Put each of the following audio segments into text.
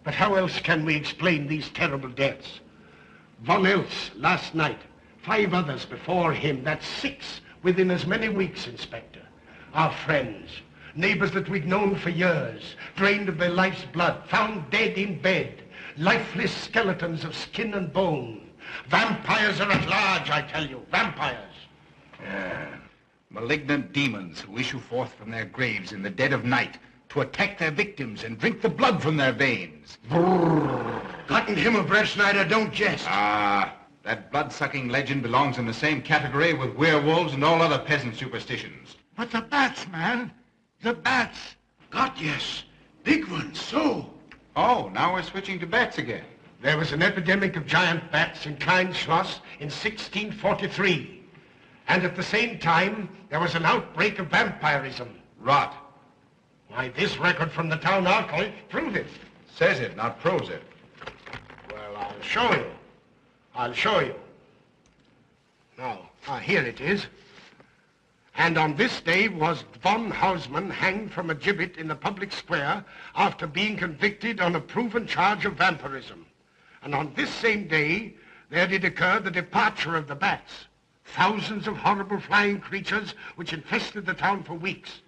But how else can we explain these terrible deaths? Von Elst last night, 5 others before him, that's 6 within as many weeks, Inspector. Our friends, neighbors that we'd known for years, drained of their life's blood, found dead in bed, lifeless skeletons of skin and bone. Vampires are at large, I tell you, vampires. Yeah. Malignant demons who issue forth from their graves in the dead of night to attack their victims and drink the blood from their veins. Gotten him of Brettschneider, don't jest. Ah, that blood-sucking legend belongs in the same category with werewolves and all other peasant superstitions. But the bats, man. The bats. God, yes. Big ones, so. Oh, now we're switching to bats again. There was an epidemic of giant bats in Klein Schloss in 1643. And at the same time, there was an outbreak of vampirism. Rot. Why, this record from the town archive proves it. Says it, not proves it. Well, I'll show you. I'll show you. Now, here it is. And on this day was von Hausmann hanged from a gibbet in the public square after being convicted on a proven charge of vampirism. And on this same day, there did occur the departure of the bats. Thousands of horrible flying creatures which infested the town for weeks.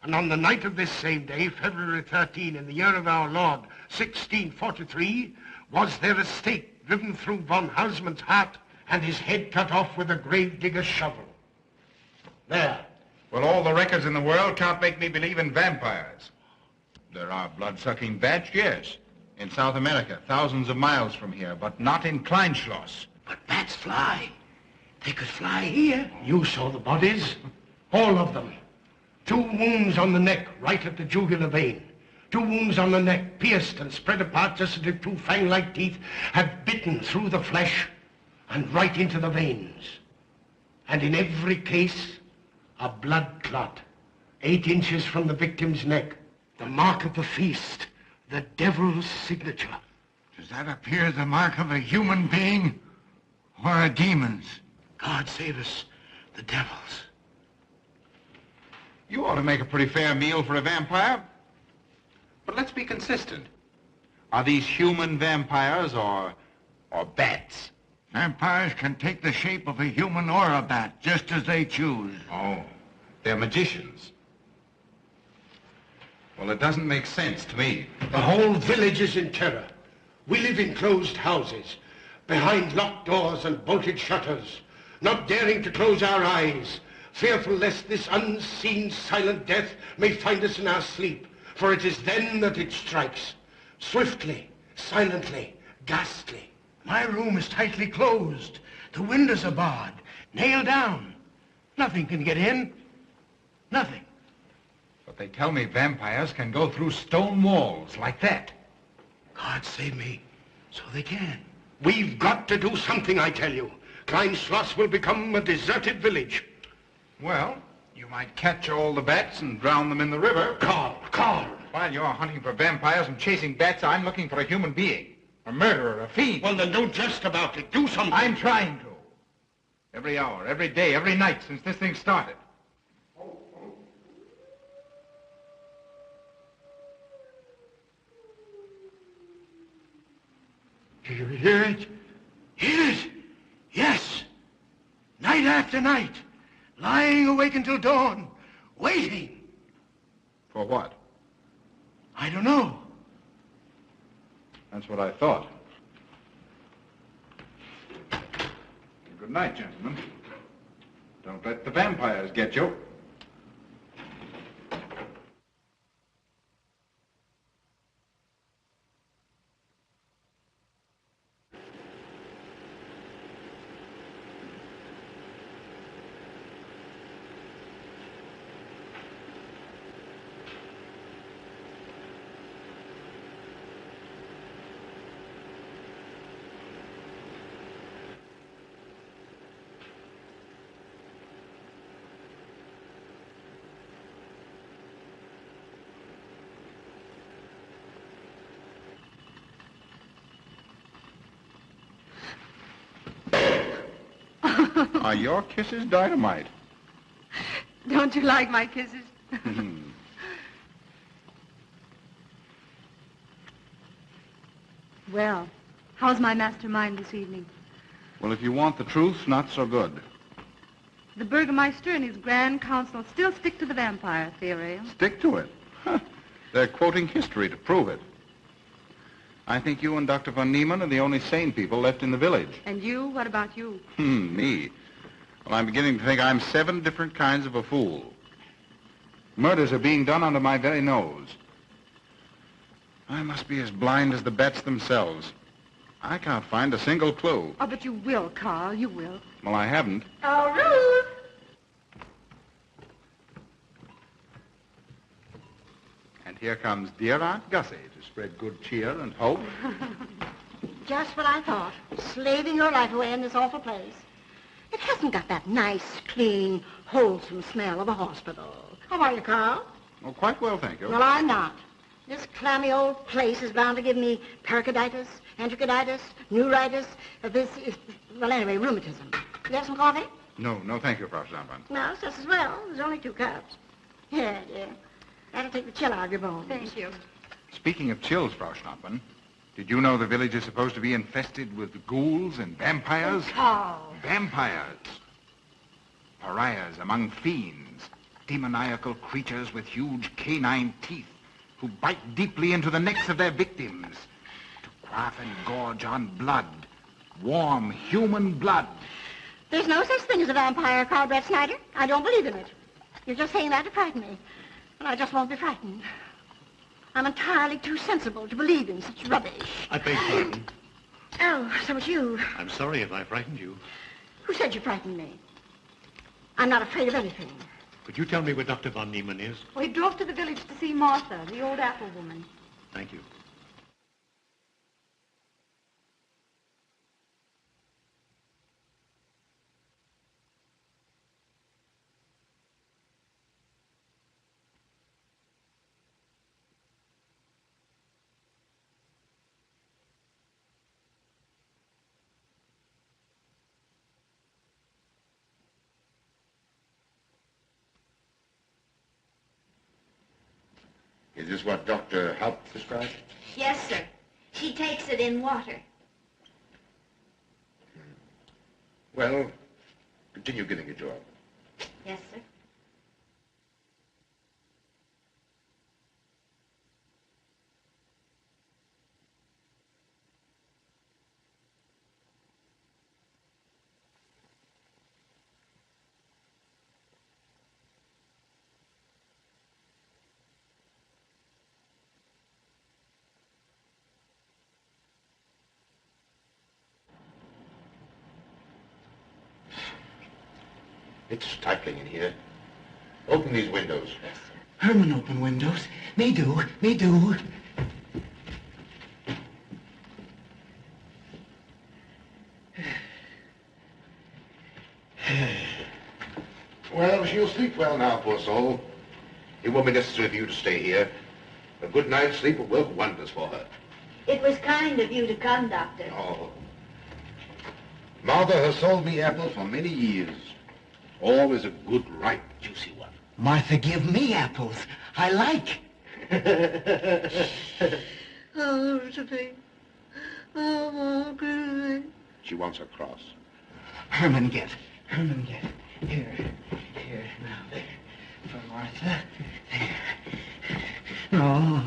And on the night of this same day, February 13, in the year of our Lord, 1643, was there a stake driven through von Hausmann's heart and his head cut off with a grave digger's shovel. There. Well, all the records in the world can't make me believe in vampires. There are blood-sucking bats, yes. In South America, thousands of miles from here, but not in Kleinschloss. But bats fly. They could fly here. You saw the bodies. All of them. 2 wounds on the neck, right at the jugular vein. 2 wounds on the neck, pierced and spread apart just as if 2 fang-like teeth had bitten through the flesh and right into the veins. And in every case, a blood clot, 8 inches from the victim's neck. The mark of the feast, the devil's signature. Does that appear the mark of a human being or a demon's? God save us, the devil's. You ought to make a pretty fair meal for a vampire. But let's be consistent. Are these human vampires or bats? Vampires can take the shape of a human or a bat, just as they choose. Oh, they're magicians. Well, it doesn't make sense to me. The whole village is in terror. We live in closed houses, behind locked doors and bolted shutters, not daring to close our eyes, fearful lest this unseen silent death may find us in our sleep, for it is then that it strikes, swiftly, silently, ghastly. My room is tightly closed. The windows are barred, nailed down. Nothing can get in. Nothing. But they tell me vampires can go through stone walls like that. God save me, so they can. We've got to do something, I tell you. Klein Schloss will become a deserted village. Well, you might catch all the bats and drown them in the river. Karl. While you're hunting for vampires and chasing bats, I'm looking for a human being. A murderer, a fiend. Well, then don't jest about it. Do something. I'm trying to. Every hour, every day, every night since this thing started. Do you hear it? Hear it? Yes. Night after night. Lying awake until dawn. Waiting. For what? I don't know. That's what I thought. Good night, gentlemen. Don't let the vampires get you. Are your kisses dynamite? Don't you like my kisses? Well, how's my mastermind this evening? Well, if you want the truth, not so good. The Burgermeister and his Grand Council still stick to the vampire theory. Stick to it? Huh. They're quoting history to prove it. I think you and Dr. von Niemann are the only sane people left in the village. And you? What about you? Me? Well, I'm beginning to think I'm 7 different kinds of a fool. Murders are being done under my very nose. I must be as blind as the bats themselves. I can't find a single clue. Oh, but you will, Carl. You will. Well, I haven't. Oh, Ruth! And here comes dear Aunt Gussie to spread good cheer and hope. Just what I thought. Slaving your life away in this awful place. It hasn't got that nice, clean, wholesome smell of a hospital. How are you, Carl? Oh, quite well, thank you. Well, I'm not. This clammy old place is bound to give me pericarditis, enterocolitis, neuritis, well, anyway, rheumatism. You have some coffee? No, thank you, Frau Stammmann. No, it's just as well. There's only 2 cups. Here, dear. That'll take the chill out of your bones. Thank you. Speaking of chills, Frau Stammmann, did you know the village is supposed to be infested with ghouls and vampires? Oh, Carl. Vampires. Pariahs among fiends. Demoniacal creatures with huge canine teeth who bite deeply into the necks of their victims to quaff and gorge on blood. Warm human blood. There's no such thing as a vampire, Karl Brettschneider. I don't believe in it. You're just saying that to frighten me. And I just won't be frightened. I'm entirely too sensible to believe in such rubbish. I beg pardon. Oh, so it's you. I'm sorry if I frightened you. Who said you frightened me? I'm not afraid of anything. Could you tell me where Dr. von Niemann is? Well, he drove to the village to see Martha, the old apple woman. Thank you. Is this what Dr. Haupt prescribed? Yes, sir. She takes it in water. Well, continue giving it to her. Yes, sir. It's stifling in here. Open these windows. Yes, sir. Herman open windows. Me do. Well, she'll sleep well now, poor soul. It won't be necessary for you to stay here. A good night's sleep will work wonders for her. It was kind of you to come, Doctor. Oh. Maude has sold me apples for many years. Always a good, ripe, juicy one. Martha give me apples. I like. Oh, Josephine. Oh, good. She wants her cross. Herman get. Here. Now, there. For Martha. There. No.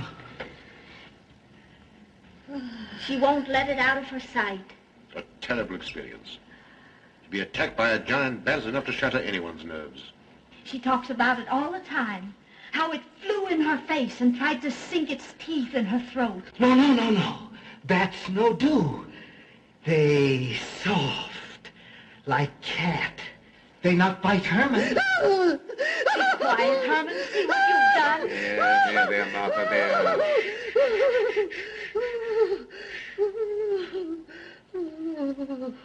She won't let it out of her sight. A terrible experience. To be attacked by a giant bat is enough to shatter anyone's nerves. She talks about it all the time. How it flew in her face and tried to sink its teeth in her throat. No. Bats no do. They soft, like cat. They not bite Herman. Be quiet, Herman. See what you've done. There, Martha, there.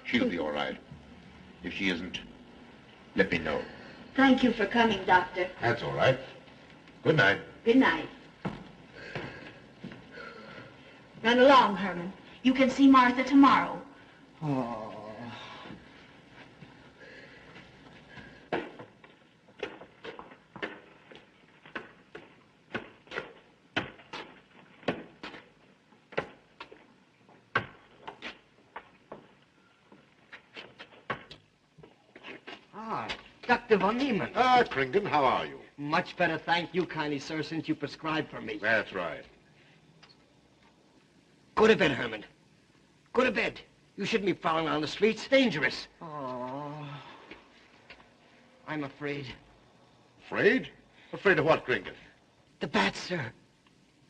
She'll be all right. If she isn't, let me know. Thank you for coming, Doctor. That's all right. Good night. Good night. Run along, Herman. You can see Martha tomorrow. Oh. Ah, Dr. von Niemann. Ah, Kringen, how are you? Much better, thank you kindly, sir, since you prescribed for me. That's right. Go to bed, Herman. Go to bed. You shouldn't be prowling around the streets. Dangerous. Oh. I'm afraid. Afraid? Afraid of what, Kringen? The bats, sir.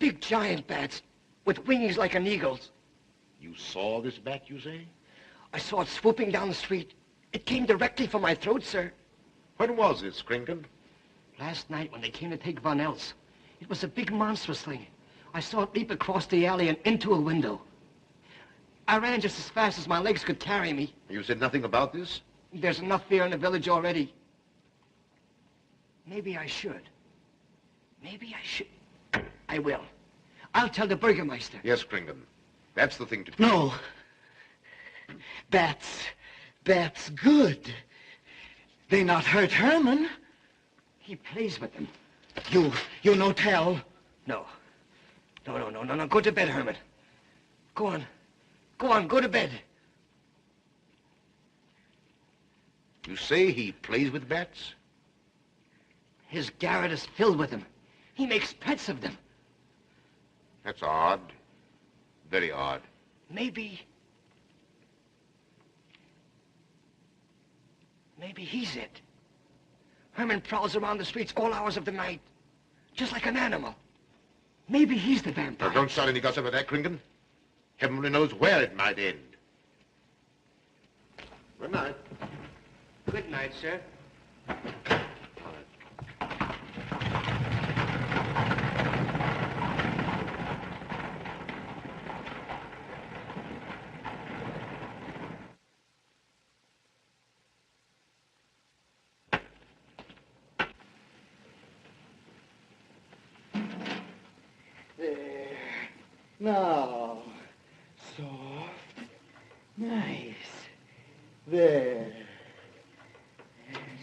Big giant bats with wings like an eagle's. You saw this bat, you say? I saw it swooping down the street. It came directly for my throat, sir. When was this, Kringen? Last night when they came to take Von Els. It was a big monstrous thing. I saw it leap across the alley and into a window. I ran just as fast as my legs could carry me. You said nothing about this? There's enough fear in the village already. Maybe I should. Maybe I should. I will. I'll tell the Burgermeister. Yes, Kringen. That's the thing to do. No. Bats good. They not hurt Herman. He plays with them. You no tell. No. No. Go to bed, Herman. Go on. Go to bed. You say he plays with bats? His garret is filled with them. He makes pets of them. That's odd. Very odd. Maybe he's it. Herman prowls around the streets all hours of the night, just like an animal. Maybe he's the vampire. Now, don't start any gossip of that, Kringen. Heaven only knows where it might end. Good night. Good night, sir. Now, soft, nice. There.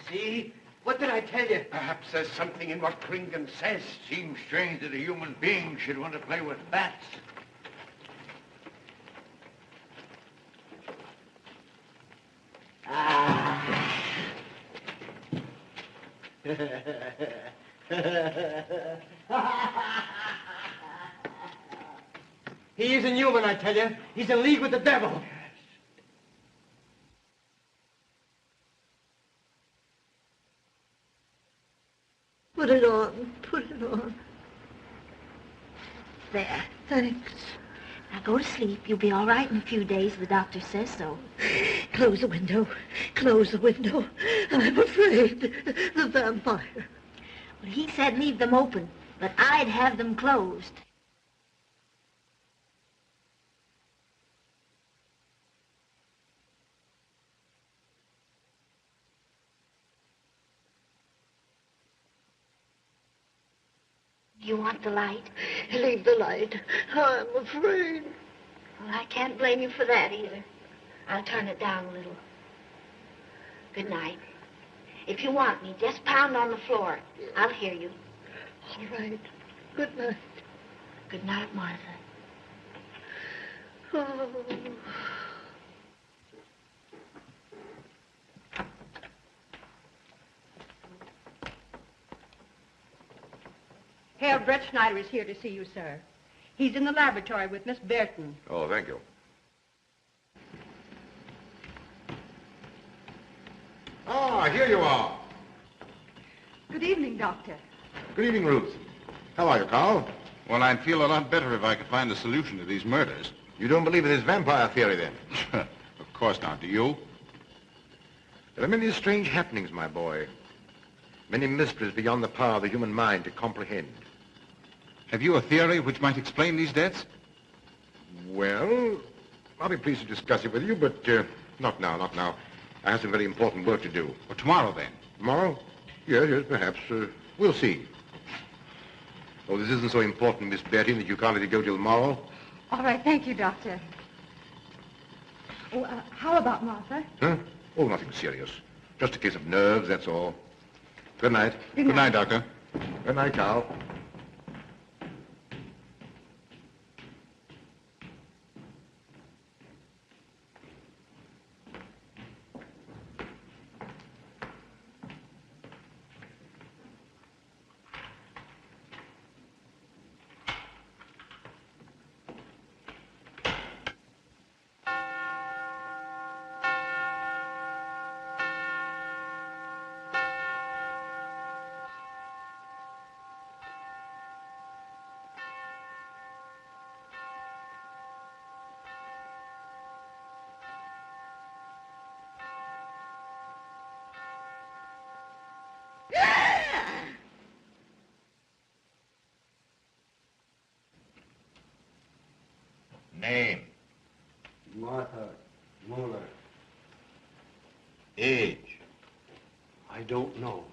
See? What did I tell you? Perhaps there's something in what Kringen says. Seems strange that a human being should want to play with bats. He isn't human, I tell you. He's in league with the devil. Put it on. There. Thanks. Now go to sleep. You'll be all right in a few days. The doctor says so. Close the window. I'm afraid. The vampire. Well, he said leave them open, but I'd have them closed. You want the light? Leave the light. I'm afraid. Well, I can't blame you for that either. I'll turn it down a little. Good night. If you want me, just pound on the floor. I'll hear you. All right. Good night. Good night, Martha. Oh. Herr Brettschneider is here to see you, sir. He's in the laboratory with Miss Burton. Oh, thank you. Ah, here you are. Good evening, Doctor. Good evening, Ruth. How are you, Carl? Well, I'd feel a lot better if I could find a solution to these murders. You don't believe in this vampire theory, then? Of course not. Do you? There are many strange happenings, my boy. Many mysteries beyond the power of the human mind to comprehend. Have you a theory which might explain these deaths? Well, I'll be pleased to discuss it with you, but not now. I have some very important work to do. Well, tomorrow, then. Tomorrow? Yes, perhaps. We'll see. Oh, this isn't so important, Miss Betty, that you can't let it go till tomorrow. All right, thank you, Doctor. Oh, how about Martha? Huh? Oh, nothing serious. Just a case of nerves, that's all. Good night. Good Good night, Doctor. Good night, Carl. Martha Muller. Age? I don't know.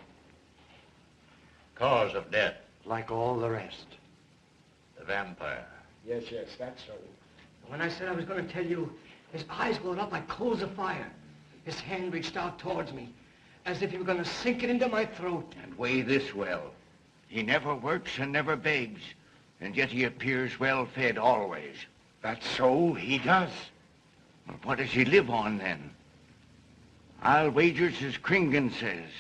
Cause of death? Like all the rest. The vampire. Yes, that's so. When I said I was going to tell you, his eyes glowed up like coals of fire. His hand reached out towards me, as if he were going to sink it into my throat. And weigh this well. He never works and never begs, and yet he appears well-fed always. That's so, he does. Well, what does he live on, then? I'll wager it's as Kringen says.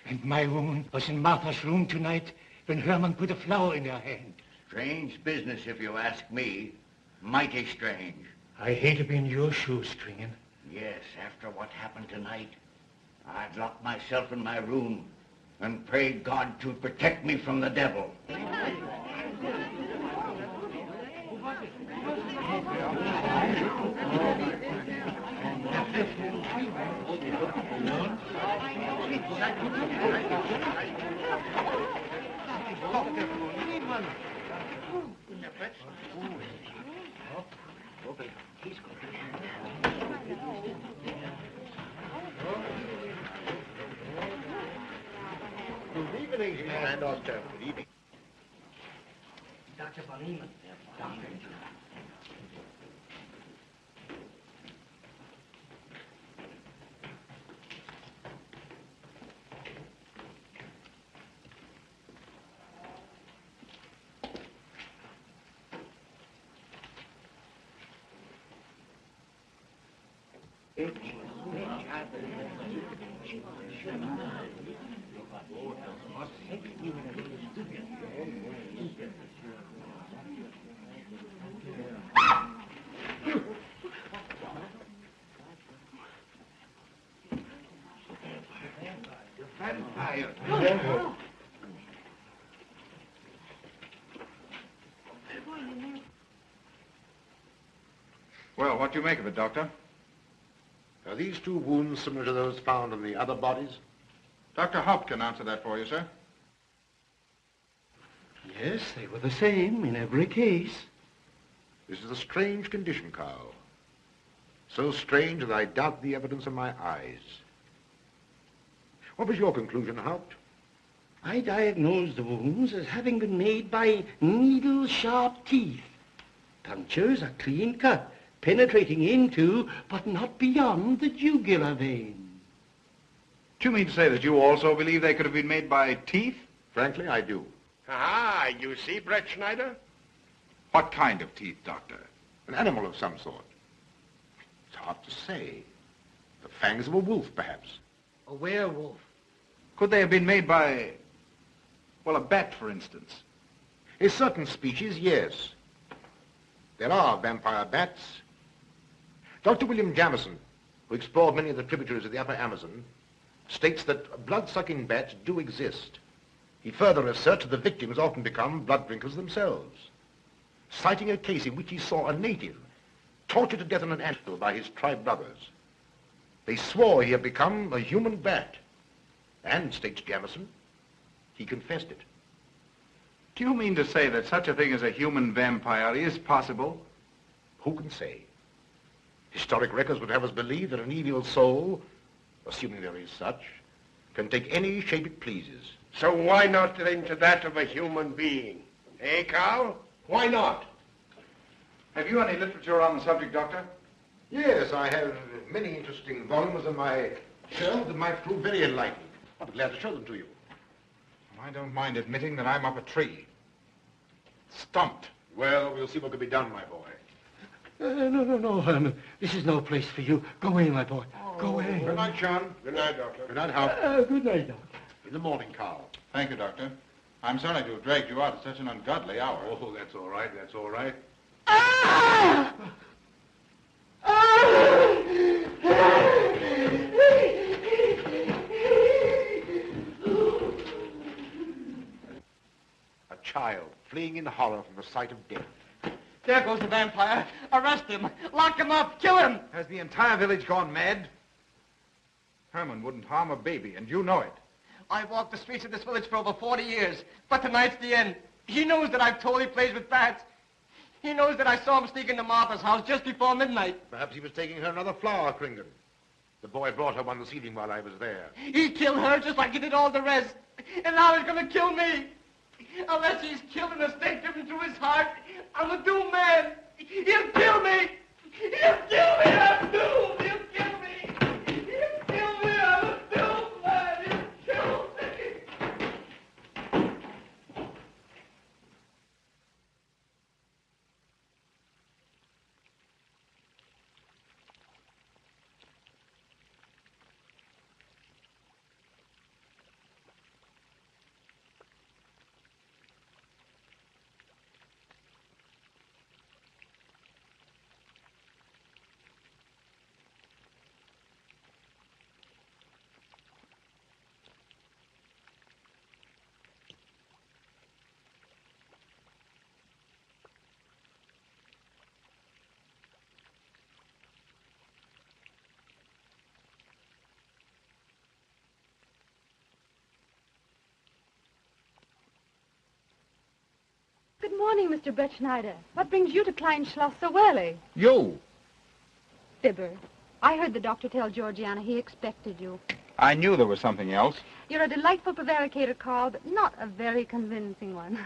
And my woman was in Martha's room tonight when Herman put a flower in her hand. Strange business, if you ask me. Mighty strange. I hate to be in your shoes, Kringen. Yes, after what happened tonight, I'd locked myself in my room and prayed God to protect me from the devil. Good evening, Herr Doctor. Good evening. Dr. von Niemann. Doctor. Well, what do you make of it, Doctor? Are these two wounds similar to those found on the other bodies? Dr. Haupt can answer that for you, sir. Yes, they were the same in every case. This is a strange condition, Karl. So strange that I doubt the evidence of my eyes. What was your conclusion, Haupt? I diagnosed the wounds as having been made by needle-sharp teeth. Punctures are clean cut, penetrating into, but not beyond, the jugular vein. Do you mean to say that you also believe they could have been made by teeth? Frankly, I do. Ah, you see, Brettschneider? What kind of teeth, Doctor? An animal of some sort. It's hard to say. The fangs of a wolf, perhaps. A werewolf. Could they have been made by, well, a bat, for instance? A certain species, yes. There are vampire bats. Dr. William Jamison, who explored many of the tributaries of the upper Amazon, states that blood-sucking bats do exist. He further asserts that the victims often become blood drinkers themselves, citing a case in which he saw a native tortured to death in an anthill by his tribe brothers. They swore he had become a human bat, and, states Jamison, he confessed it. Do you mean to say that such a thing as a human vampire is possible? Who can say? Historic records would have us believe that an evil soul, assuming there is such, can take any shape it pleases. So why not into that of a human being? Eh, Karl? Why not? Have you any literature on the subject, Doctor? Yes, I have many interesting volumes on my shelf that might prove very enlightening. I'll be glad to show them to you. I don't mind admitting that I'm up a tree. Stumped. Well, we'll see what can be done, my boy. No, Herman. This is no place for you. Go away, my boy. Go away. Good night, Sean. Good night, Doctor. Good night, Hal. Good night, Doctor. In the morning, Karl. Thank you, Doctor. I'm sorry to have dragged you out at such an ungodly hour. Oh, that's all right. That's all right. Ah! A child fleeing in horror from the sight of death. There goes the vampire. Arrest him. Lock him up. Kill him. Has the entire village gone mad? Herman wouldn't harm a baby, and you know it. I've walked the streets of this village for over 40 years, but tonight's the end. He knows that I've told he plays with bats. He knows that I saw him sneak into Martha's house just before midnight. Perhaps he was taking her another flower, Kringle. The boy brought her one this evening while I was there. He killed her just like he did all the rest. And now he's going to kill me. Unless he's killed in a stake driven through his heart, I'm a doomed man. He'll kill me. He'll kill me. I'm doomed. He'll kill me. He'll kill me. I'm a doomed man. He'll kill me. Good morning, Mr. Brettschneider. What brings you to Kleinschloss so early? You. Fibber, I heard the doctor tell Georgiana he expected you. I knew there was something else. You're a delightful prevaricator, Carl, but not a very convincing one.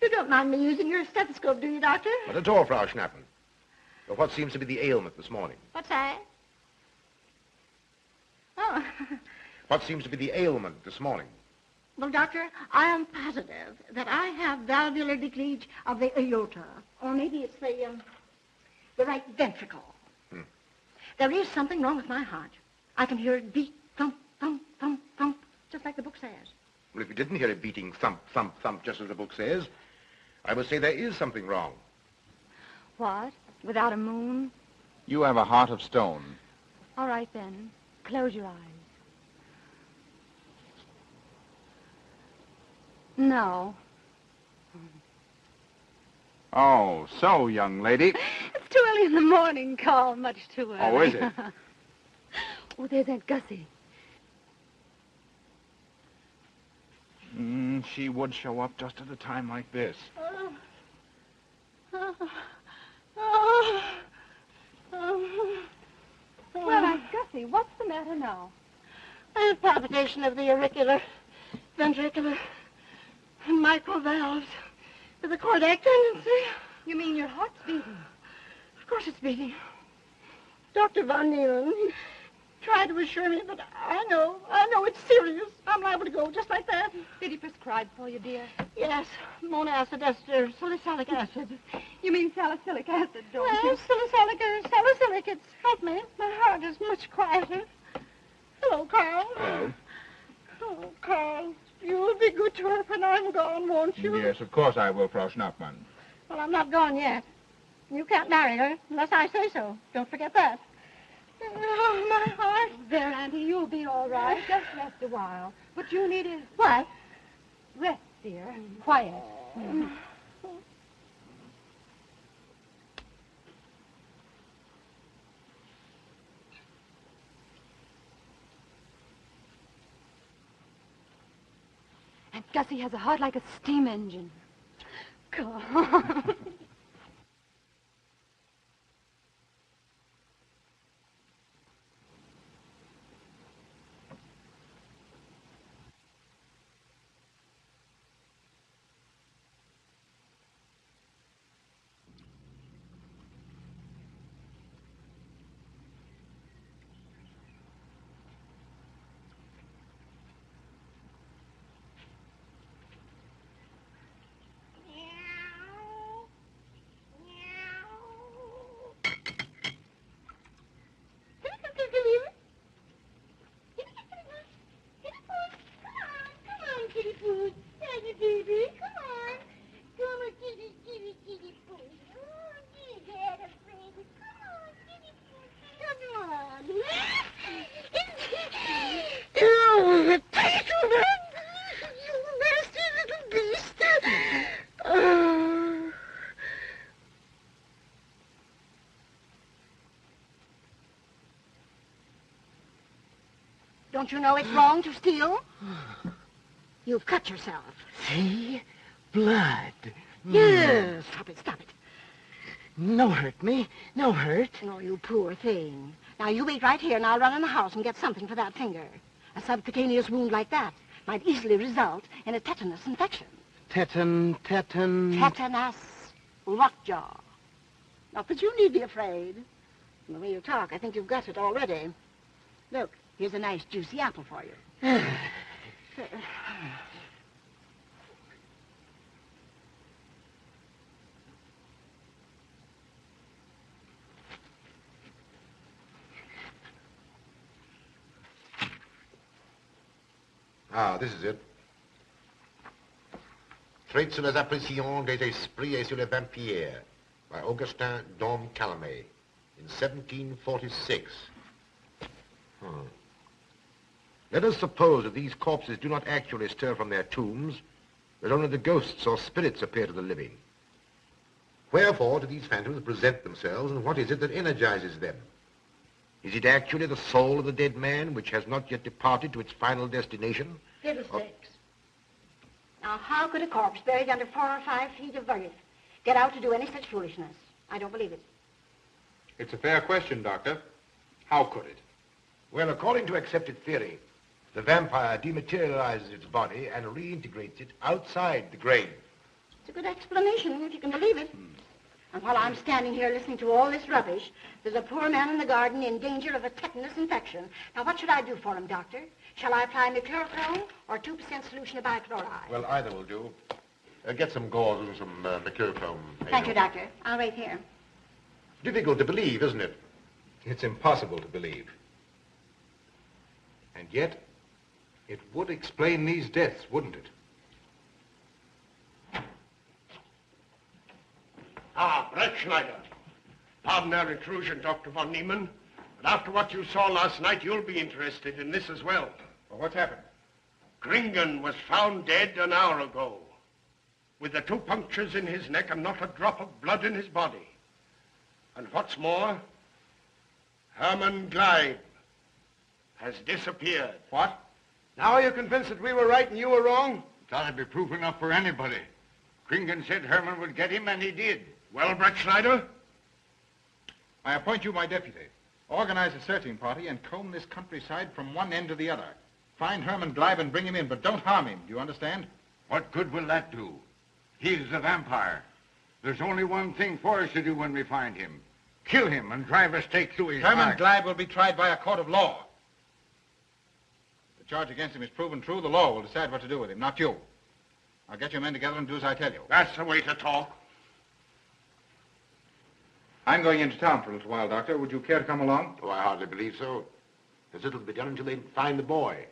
You don't mind me using your stethoscope, do you, Doctor? Not at all, Frau Schnappen. But what seems to be the ailment this morning? What's that? Oh. What seems to be the ailment this morning? Well, Doctor, I am positive that I have valvular leakage of the aorta. Or maybe it's the right ventricle. There is something wrong with my heart. I can hear it beat, thump, thump, thump, thump, just like the book says. Well, if you didn't hear it beating thump, thump, thump, just as the book says, I would say there is something wrong. What? Without a moon? You have a heart of stone. All right, then. Close your eyes. No. Oh, so, young lady. It's too early in the morning, Carl. Much too early. Oh, is it? Oh, there's Aunt Gussie. She would show up just at a time like this. Well, Aunt Gussie, what's the matter now? I have palpitation of the auricular, ventricular, and mitral valves with a cardiac tendency. You mean your heart's beating? Of course it's beating. Dr. von Niemann tried to assure me, but I know it's serious. I'm liable to go just like that. Did he prescribe for you, dear? Yes, monacid ester, salicylic acid. You mean salicylic acid, don't Well, you? salicylic, it's helped me. My heart is much quieter. Hello, Carl. Hello. Oh, Carl, you'll be good to her when I'm gone, won't you? Yes, of course I will, Frau Schnappmann. Well, I'm not gone yet. You can't marry her unless I say so. Don't forget that. Oh, my heart. There, Auntie, you'll be all right. Just rest a while. What you need is... What? Rest, dear. Quiet. Aunt Gussie has a heart like a steam engine. Carl. Don't you know it's wrong to steal? You've cut yourself. See? Blood. Yes. Stop it, stop it. No hurt me. No hurt. Oh, you poor thing. Now, you wait right here, and I'll run in the house and get something for that finger. A subcutaneous wound like that might easily result in a tetanus infection. Tetanus. Tetanus. Lockjaw. Not that you need be afraid. From the way you talk, I think you've got it already. Look, here's a nice juicy apple for you. Ah, this is it. Traits sur les impressions des esprits et sur les vampires by Augustin Dom Calame in 1746. Let us suppose that these corpses do not actually stir from their tombs, that only the ghosts or spirits appear to the living. Wherefore do these phantoms present themselves, and what is it that energizes them? Is it actually the soul of the dead man which has not yet departed to its final destination? Fiddlesticks. Now, how could a corpse buried under 4 or 5 feet of earth get out to do any such foolishness? I don't believe it. It's a fair question, Doctor. How could it? Well, according to accepted theory, the vampire dematerializes its body and reintegrates it outside the grave. It's a good explanation, if you can believe it. And while I'm standing here listening to all this rubbish, there's a poor man in the garden in danger of a tetanus infection. Now, what should I do for him, Doctor? Shall I apply mercurochrome or 2% solution of bichloride? Well, either will do. Get some gauze and some mercurochrome. Thank you, Doctor. I'll wait here. Difficult to believe, isn't it? It's impossible to believe. And yet, it would explain these deaths, wouldn't it? Ah, Brettschneider. Pardon our intrusion, Dr. von Niemann, but after what you saw last night, you'll be interested in this as well. Well, what's happened? Kringen was found dead an hour ago, with the 2 punctures in his neck and not a drop of blood in his body. And what's more, Herman Gleib has disappeared. What? Now are you convinced that we were right and you were wrong? Thought it'd be proof enough for anybody. Kringen said Herman would get him, and he did. Well, Brettschneider? I appoint you my deputy. Organize a searching party and comb this countryside from one end to the other. Find Herman Gleib and bring him in, but don't harm him. Do you understand? What good will that do? He's a vampire. There's only one thing for us to do when we find him. Kill him and drive a stake through his Herman heart. Gleib will be tried by a court of law. If the charge against him is proven true, the law will decide what to do with him, not you. I'll get your men together and do as I tell you. That's the way to talk. I'm going into town for a little while, Doctor. Would you care to come along? Oh, I hardly believe so. There's little to be done until they find the boy.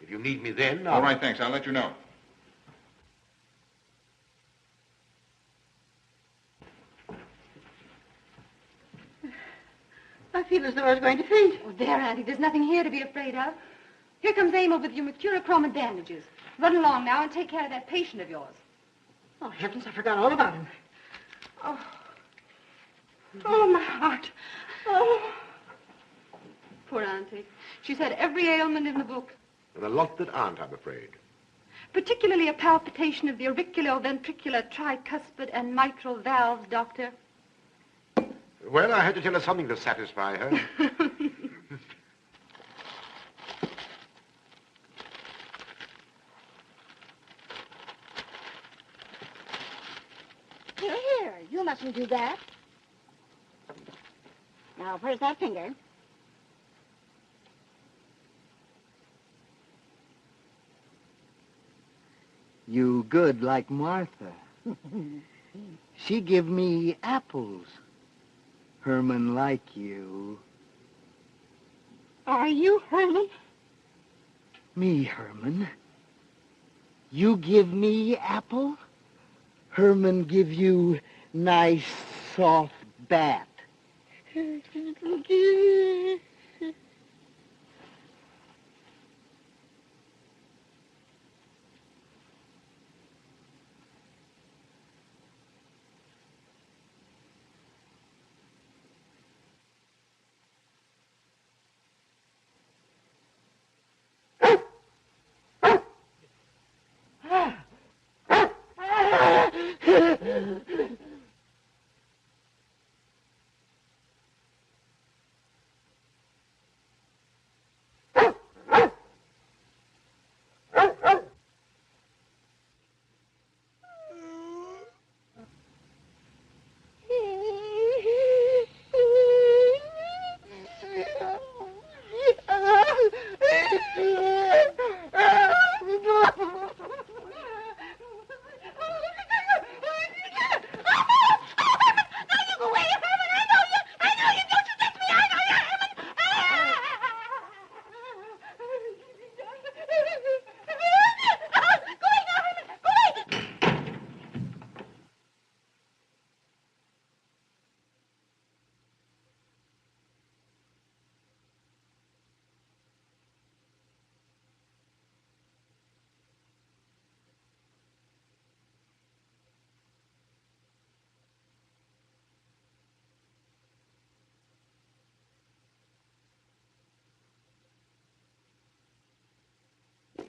If you need me then, All right, thanks. I'll let you know. I feel as though I was going to faint. Oh, there, Auntie. There's nothing here to be afraid of. Here comes Emil with your mercurochrome and bandages. Run along now and take care of that patient of yours. Oh, heavens, I forgot all about him. Oh, my heart. Oh. Poor Auntie. She's had every ailment in the book. And a lot that aren't, I'm afraid. Particularly a palpitation of the auriculoventricular, tricuspid, and mitral valves, Doctor. Well, I had to tell her something to satisfy her. Here. You mustn't do that. Now, where's that finger? You good like Martha. She give me apples. Herman like you. Are you Herman? Me, Herman. You give me apple? Herman give you nice soft bat.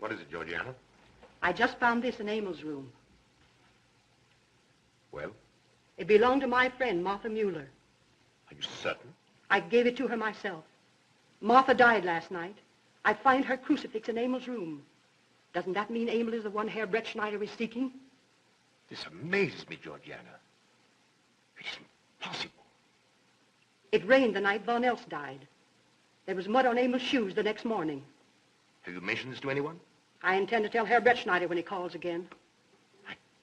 What is it, Georgiana? I just found this in Emil's room. Well, It belonged to my friend, Martha Mueller. are you certain? I gave it to her myself. Martha died last night. I find her crucifix in Emil's room. Doesn't that mean Emil is the one Herr Brettschneider is seeking? This amazes me, Georgiana. It isn't possible. It rained the night Von Elst died. There was mud on Emil's shoes the next morning. Have you mentioned this to anyone? I intend to tell Herr Brettschneider when he calls again.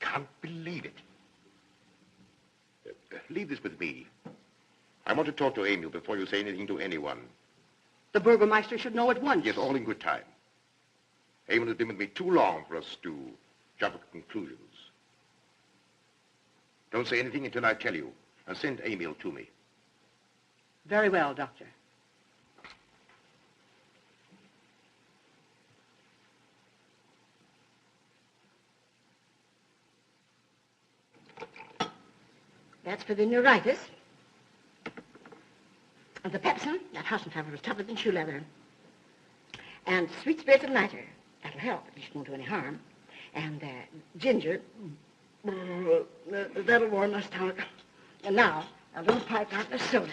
Can't believe it. Leave this with me. I want to talk to Emil before you say anything to anyone. The Burgermeister should know at once. Yes, all in good time. Emil has been with me too long for us to jump at conclusions. Don't say anything until I tell you, and send Emil to me. Very well, Doctor. That's for the neuritis. And the pepsin, that Hassenpfeffer was tougher than shoe leather. And sweet spirits of nitre, that'll help, at least won't do any harm. And ginger, that'll warm my stomach. And now, a little pipe out of soda.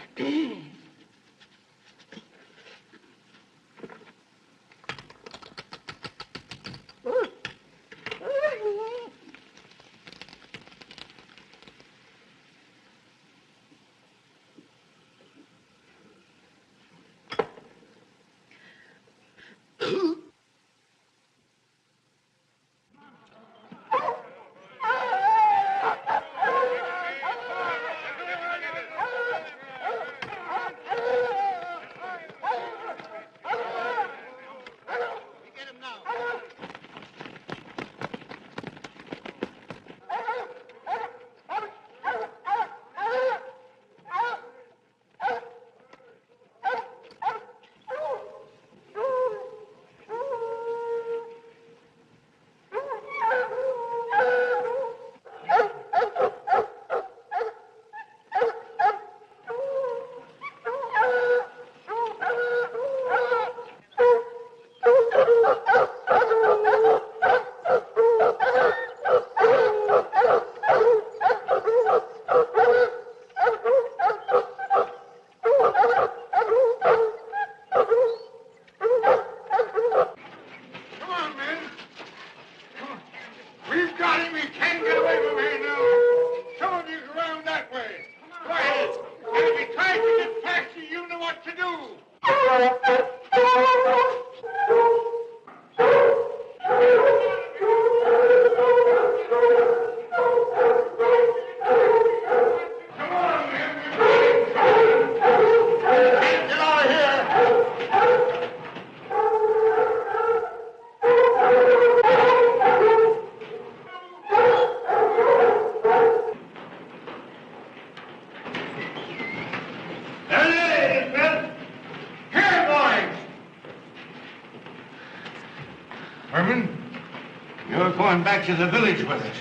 Back to the village with us.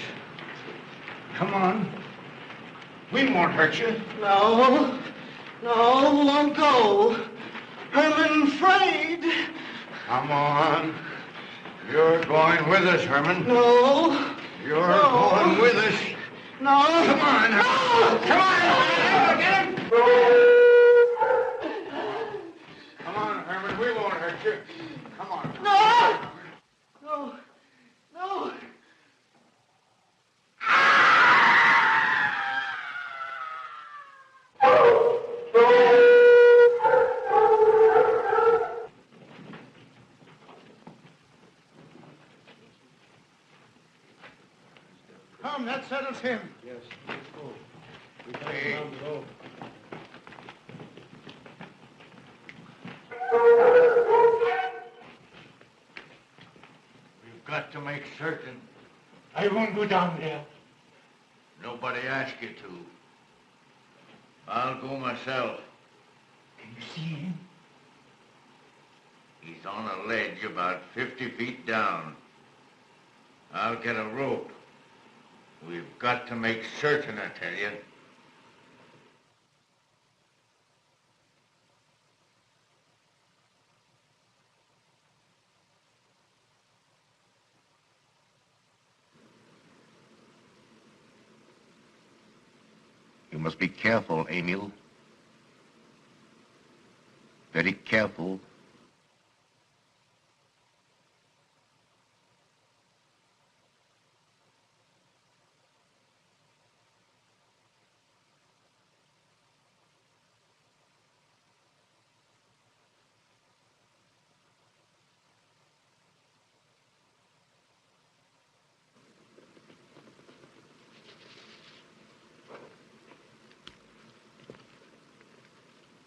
Come on. We won't hurt you. No, won't go. Herman afraid. Come on. You're going with us, Herman. No. You're going with us. No. Come on. No. Come on. Get him. Come on, Herman. We won't hurt you. Come on. No. Come, that settles him. Yes, let's go. We got Hey. down below. We've got to make certain. I won't go down there. Nobody asked you to. I'll go myself. Can you see him? He's on a ledge about 50 feet down. I'll get a rope. We've got to make certain, I tell you. You must be careful, Emil. Very careful.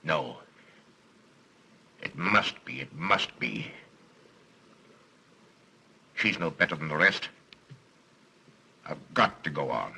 No. It must be, it must be. She's no better than the rest. I've got to go on.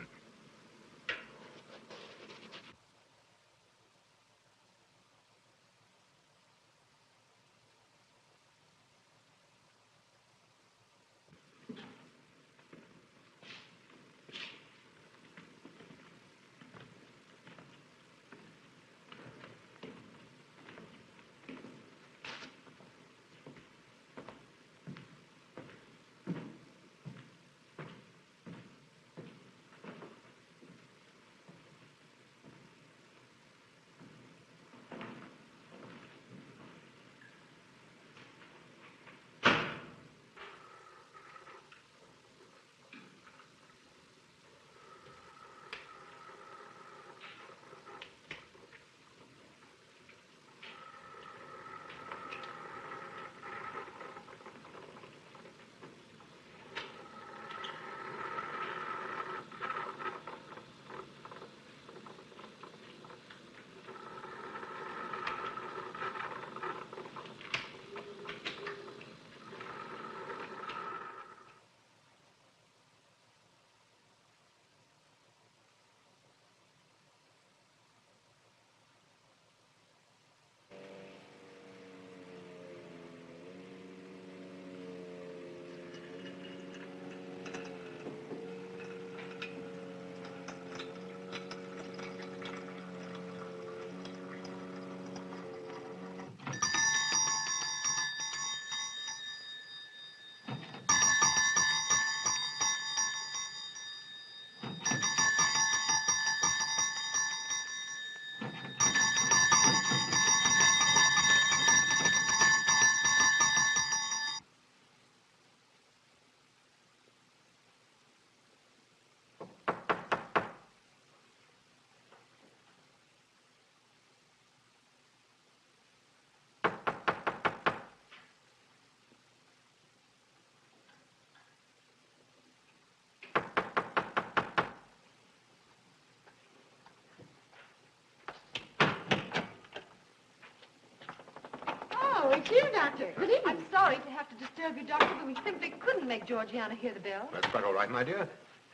Oh, it's you, Doctor. Good evening. I'm sorry to have to disturb you, Doctor, but we simply couldn't make Georgiana hear the bell. That's quite all right, my dear.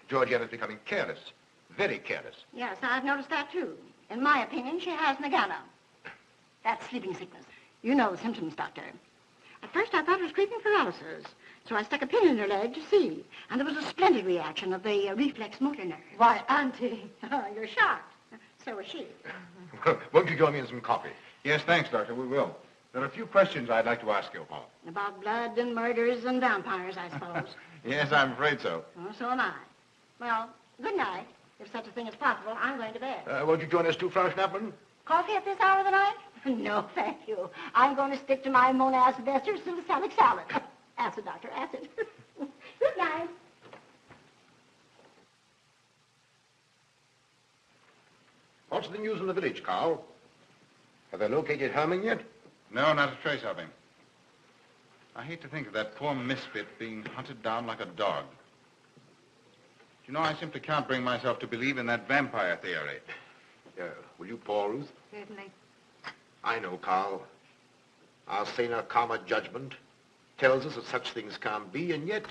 Georgiana's becoming careless. Very careless. Yes, I've noticed that, too. In my opinion, she has nagana. That's sleeping sickness. You know the symptoms, Doctor. At first, I thought it was creeping paralysis, so I stuck a pin in her leg to see, and there was a splendid reaction of the reflex motor nerve. Why, Auntie. You're shocked. So was she. Won't you join me in some coffee? Yes, thanks, Doctor. We will. There are a few questions I'd like to ask you about. About blood and murders and vampires, I suppose. Yes, I'm afraid so. Oh, so am I. Well, good night. If such a thing is possible, I'm going to bed. Won't you join us too, Frau Schnappmann? Coffee at this hour of the night? No, thank you. I'm going to stick to my monazed ester salicylic salad. Acid, Doctor, acid. Good night. What's the news in the village, Karl? Have they located Herman yet? No, not a trace of him. I hate to think of that poor misfit being hunted down like a dog. You know, I simply can't bring myself to believe in that vampire theory. Will you pour, Ruth? Certainly. I know, Karl. Our saner, calmer judgment tells us that such things can't be, and yet,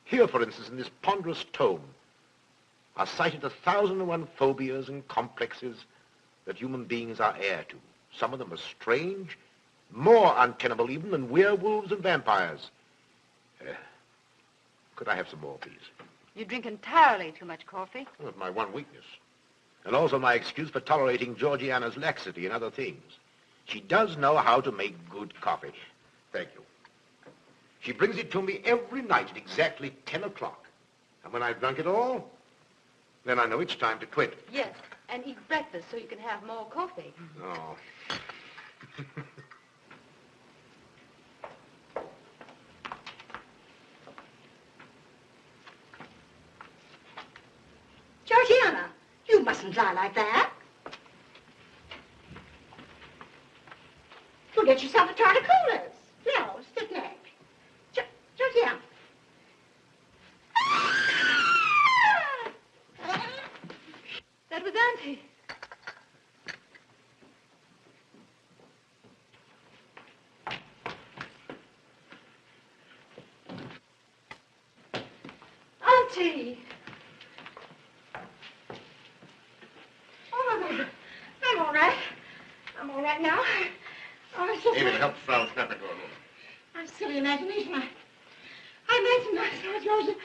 here, for instance, in this ponderous tome, are cited 1,001 phobias and complexes that human beings are heir to. Some of them are strange, more untenable even than werewolves and vampires. Could I have some more, please? You drink entirely too much coffee. Well, it's my one weakness. And also my excuse for tolerating Georgiana's laxity and other things. She does know how to make good coffee. Thank you. She brings it to me every night at exactly 10 o'clock. And when I've drunk it all, then I know it's time to quit. Yes. And eat breakfast so you can have more coffee. No. Georgiana, you mustn't lie like that. You'll get yourself a torticolis. No, stiff neck. Georgiana. That was Auntie. Auntie! Oh, I'm all right. I'm all right now. Oh, it's just... David, help Frau snap into a room. I'm silly imagination. I imagine myself, Joseph.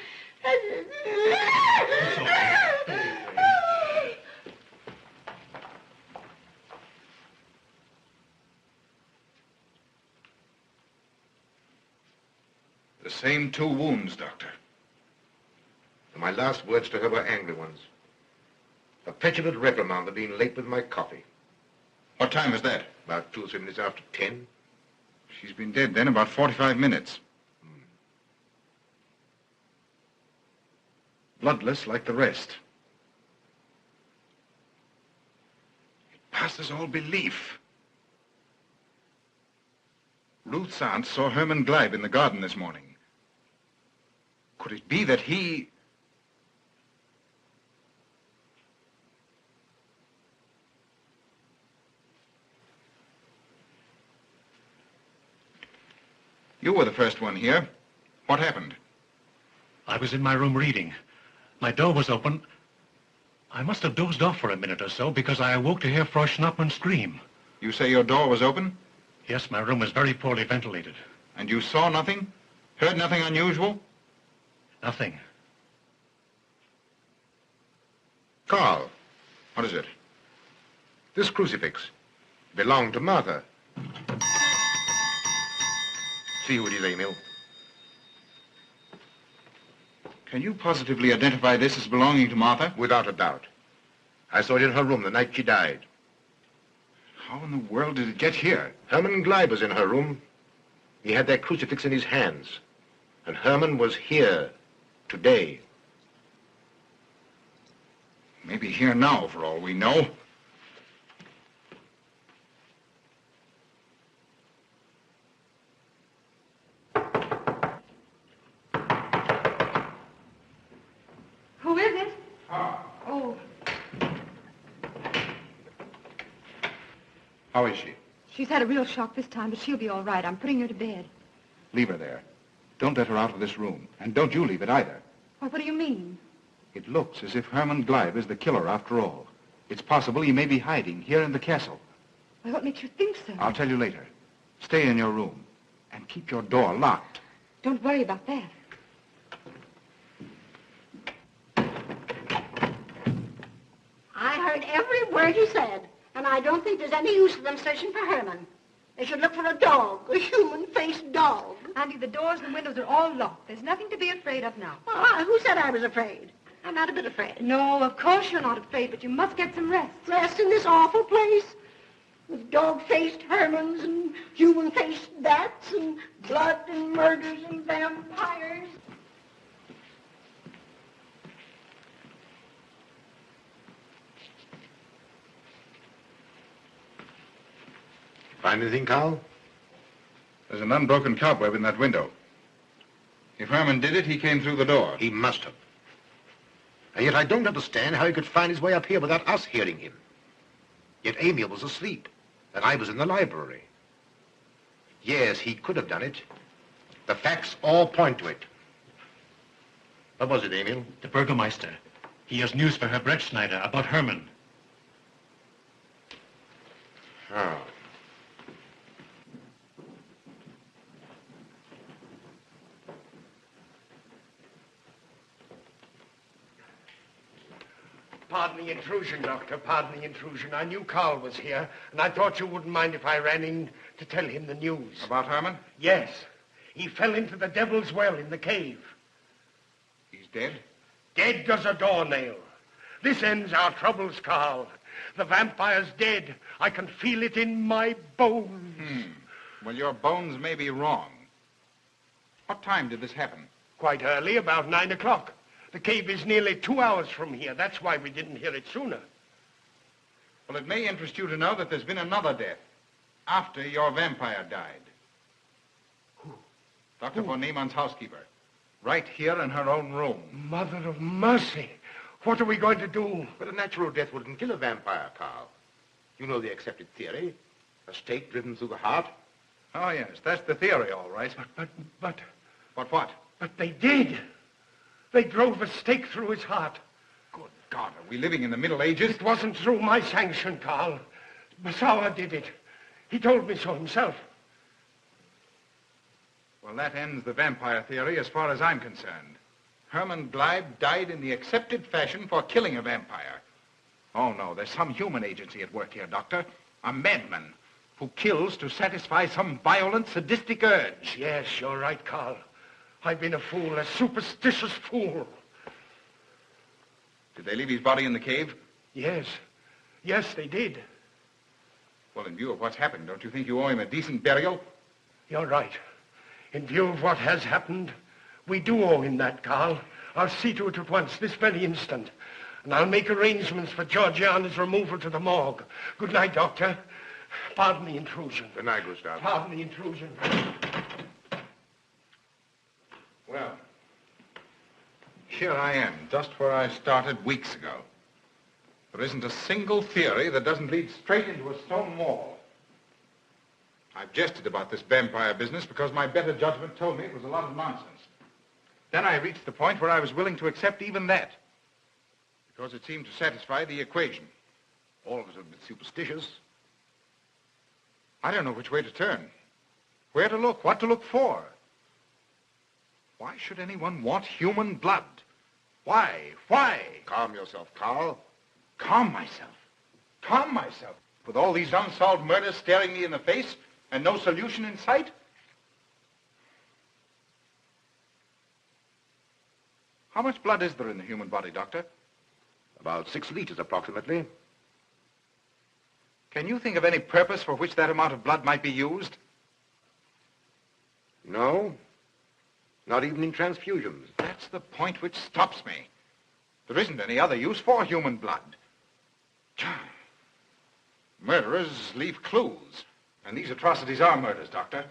The same 2 wounds, Doctor. And my last words to her were angry ones. A petulant reprimand for being late with my coffee. What time is that? About 2 or 3 minutes after 10. She's been dead then about 45 minutes. Bloodless like the rest. It passes all belief. Ruth's aunt saw Herman Gleib in the garden this morning. Could it be that he... You were the first one here. What happened? I was in my room reading. My door was open. I must have dozed off for a minute or so because I awoke to hear Frau Schnappmann scream. You say your door was open? Yes, my room was very poorly ventilated. And you saw nothing? Heard nothing unusual? Nothing. Karl. What is it? This crucifix belonged to Martha. See who it is, Emil. Can you positively identify this as belonging to Martha? Without a doubt. I saw it in her room the night she died. How in the world did it get here? Herman Gleib was in her room. He had that crucifix in his hands. And Herman was here today. Maybe here now, for all we know. Who is it? Ah. Oh, How is she? she's had a real shock this time, but she'll be all right. I'm putting her to bed. Leave her there. Don't let her out of this room. And don't you leave it either. Why, what do you mean? It looks as if Herman Gleib is the killer after all. It's possible he may be hiding here in the castle. Why, what makes you think so? I'll tell you later. Stay in your room and keep your door locked. Don't worry about that. I heard every word you said, and I don't think there's any use of them searching for Herman. They should look for a dog, a human-faced dog. Auntie, the doors and windows are all locked. There's nothing to be afraid of now. Well, who said I was afraid? I'm not a bit afraid. No, of course you're not afraid, but you must get some rest. Rest in this awful place? With dog-faced Hermans and human-faced bats and blood and murders and vampires. Find anything, Karl? There's an unbroken cobweb in that window. If Herman did it, he came through the door. He must have. And yet I don't understand how he could find his way up here without us hearing him. Yet Emil was asleep, and I was in the library. Yes, he could have done it. The facts all point to it. What was it, Emil? The Burgermeister. He has news for Herr Brettschneider about Herman. Oh. Pardon the intrusion, Doctor. Pardon the intrusion. I knew Karl was here, and I thought you wouldn't mind if I ran in to tell him the news. About Herman? Yes. He fell into the Devil's Well in the cave. He's dead? Dead as a doornail. This ends our troubles, Karl. The vampire's dead. I can feel it in my bones. Well, your bones may be wrong. What time did this happen? Quite early, about 9 o'clock. The cave is nearly 2 hours from here. That's why we didn't hear it sooner. Well, it may interest you to know that there's been another death after your vampire died. Who? Dr. von Niemann's housekeeper. Right here in her own room. Mother of mercy. What are we going to do? But a natural death wouldn't kill a vampire, Karl. You know the accepted theory. A stake driven through the heart. Oh, yes, that's the theory, all right. But... But what? But they did. They drove a stake through his heart. Good God, are we living in the Middle Ages? It wasn't through my sanction, Karl. Basawa did it. He told me so himself. Well, that ends the vampire theory as far as I'm concerned. Herman Gleib died in the accepted fashion for killing a vampire. Oh, no, there's some human agency at work here, Doctor. A madman who kills to satisfy some violent, sadistic urge. Yes, you're right, Karl. I've been a fool, a superstitious fool. Did they leave his body in the cave? Yes. Yes, they did. Well, in view of what's happened, don't you think you owe him a decent burial? You're right. In view of what has happened, we do owe him that, Karl. I'll see to it at once, this very instant. And I'll make arrangements for Georgiana's removal to the morgue. Good night, Doctor. Pardon the intrusion. Good night, Gustav. Pardon the intrusion. Well, here I am, just where I started weeks ago. There isn't a single theory that doesn't lead straight into a stone wall. I've jested about this vampire business because my better judgment told me it was a lot of nonsense. Then I reached the point where I was willing to accept even that, because it seemed to satisfy the equation. All of us are a bit superstitious. I don't know which way to turn, where to look, what to look for. Why should anyone want human blood? Why? Why? Calm yourself, Karl. Calm myself? Calm myself? With all these unsolved murders staring me in the face and no solution in sight? How much blood is there in the human body, Doctor? About 6 liters, approximately. Can you think of any purpose for which that amount of blood might be used? No. Not even in transfusions. That's the point which stops me. There isn't any other use for human blood. Murderers leave clues. And these atrocities are murders, Doctor.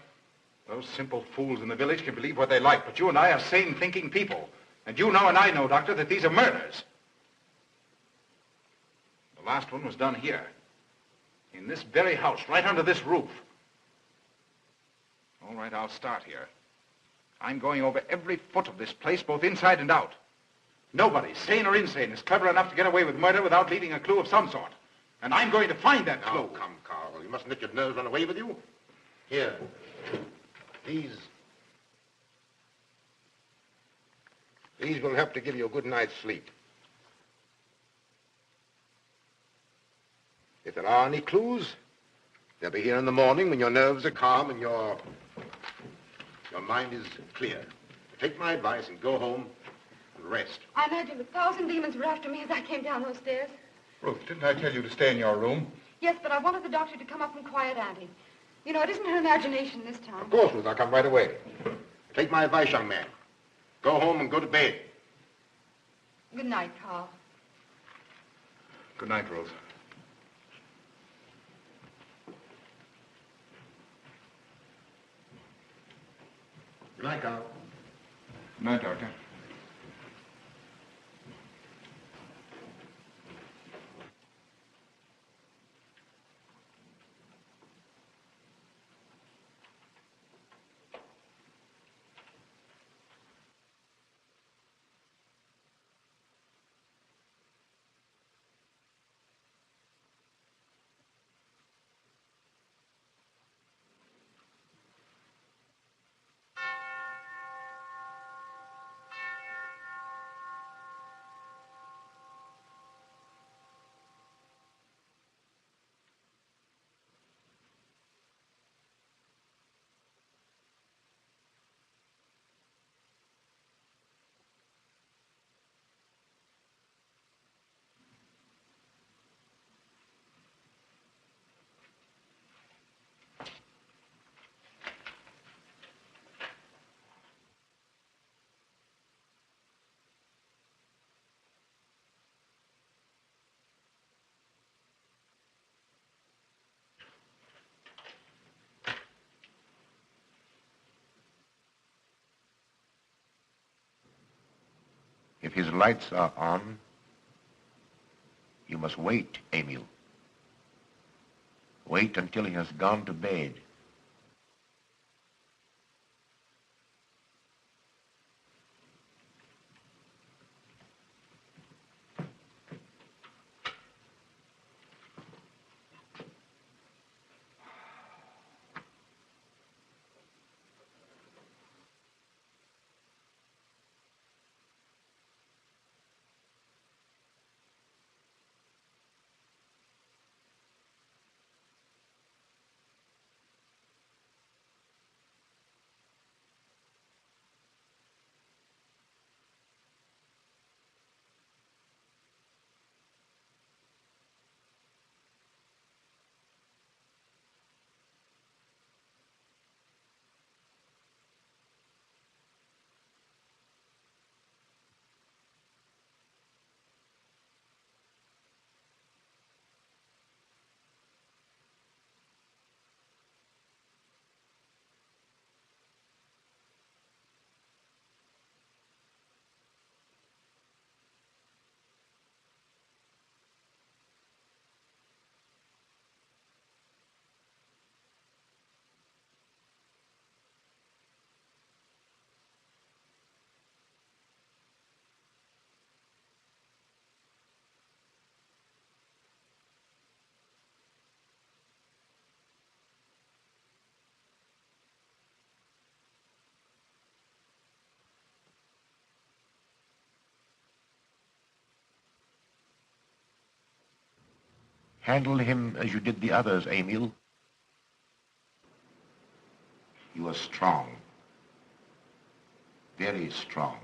Those simple fools in the village can believe what they like, but you and I are sane, thinking people. And you know and I know, Doctor, that these are murders. The last one was done here. In this very house, right under this roof. All right, I'll start here. I'm going over every foot of this place, both inside and out. Nobody, sane or insane, is clever enough to get away with murder without leaving a clue of some sort. And I'm going to find that clue. Now, come, Karl. You mustn't let your nerves run away with you. Here. These will help to give you a good night's sleep. If there are any clues, they'll be here in the morning when your nerves are calm and your mind is clear. Take my advice and go home and rest. I imagined 1,000 demons were after me as I came down those stairs. Ruth, didn't I tell you to stay in your room? Yes, but I wanted the doctor to come up and quiet Auntie. You know, it isn't her imagination this time. Of course, Ruth, I'll come right away. Take my advice, young man. Go home and go to bed. Good night, Karl. Good night, Ruth. Good night, Karl. Good night, Doctor. If his lights are on, you must wait, Emil. Wait until he has gone to bed. Handle him as you did the others, Emil. You are strong. Very strong.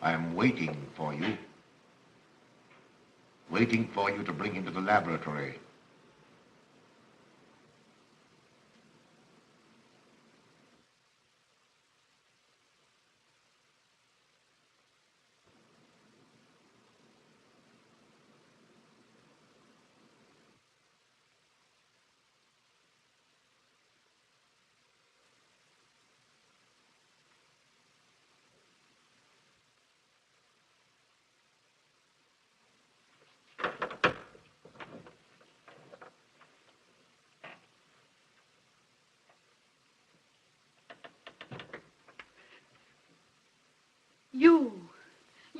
I am waiting for you. Waiting for you to bring him to the laboratory.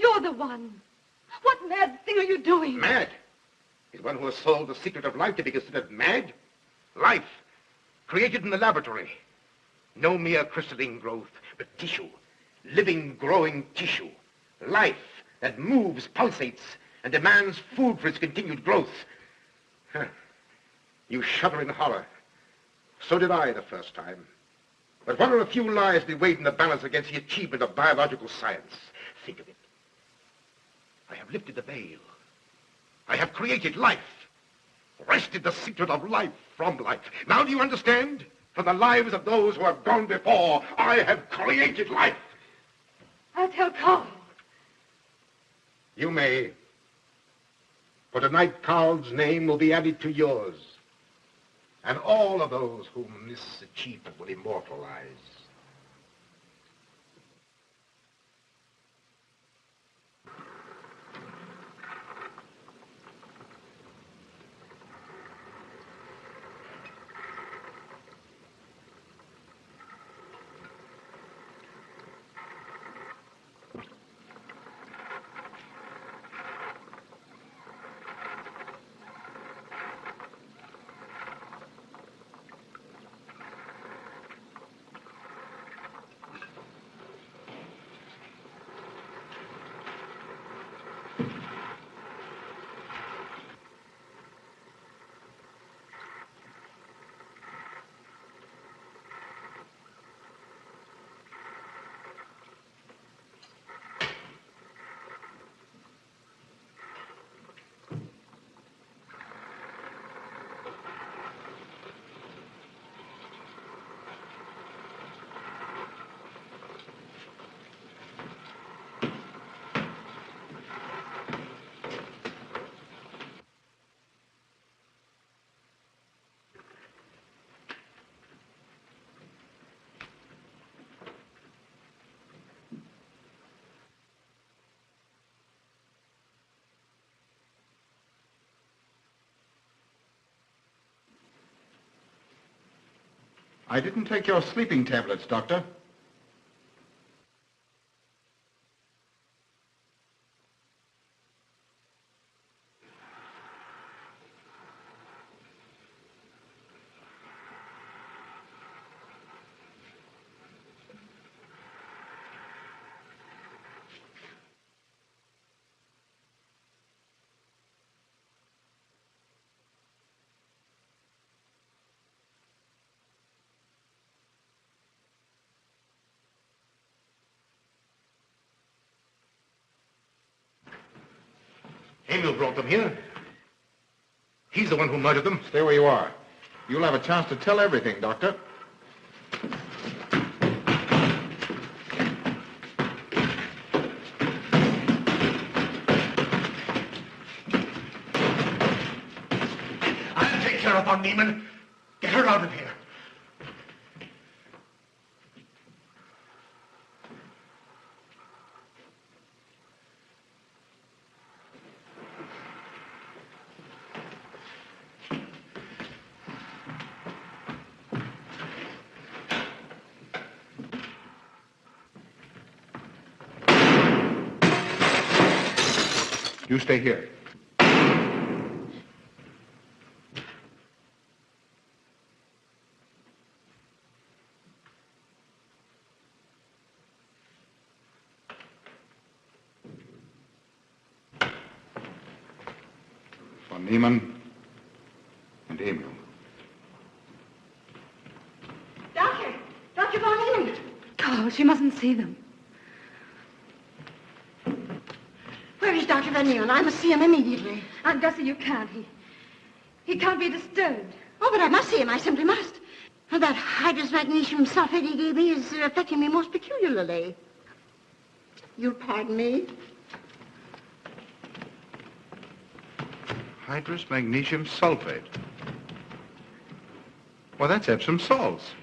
You're the one. What mad thing are you doing? Mad? Is one who has solved the secret of life to be considered mad? Life, created in the laboratory. No mere crystalline growth, but tissue. Living, growing tissue. Life that moves, pulsates, and demands food for its continued growth. Huh. You shudder in horror. So did I the first time. But what are a few lives that weighed in the balance against the achievement of biological science? Think of it. I have lifted the veil. I have created life. Wrested the secret of life from life. Now do you understand? From the lives of those who have gone before, I have created life. I'll tell Karl. You may. For tonight, Karl's name will be added to yours. And all of those whom this achievement will immortalize. I didn't take your sleeping tablets, Doctor. Emil brought them here. He's the one who murdered them. Stay where you are. You'll have a chance to tell everything, Doctor. I'll take care of von Niemann. Get her out of here. You stay here. Von Niemann and Emil. Doctor! Dr. von Niemann! Carl, she mustn't see them. Where is Dr. von Niemann? I must see him immediately. Aunt Gussie, you can't. He can't be disturbed. Oh, but I must see him. I simply must. That hydrous magnesium sulfate he gave me is affecting me most peculiarly. You'll pardon me? Hydrous magnesium sulfate. Well, that's Epsom salts.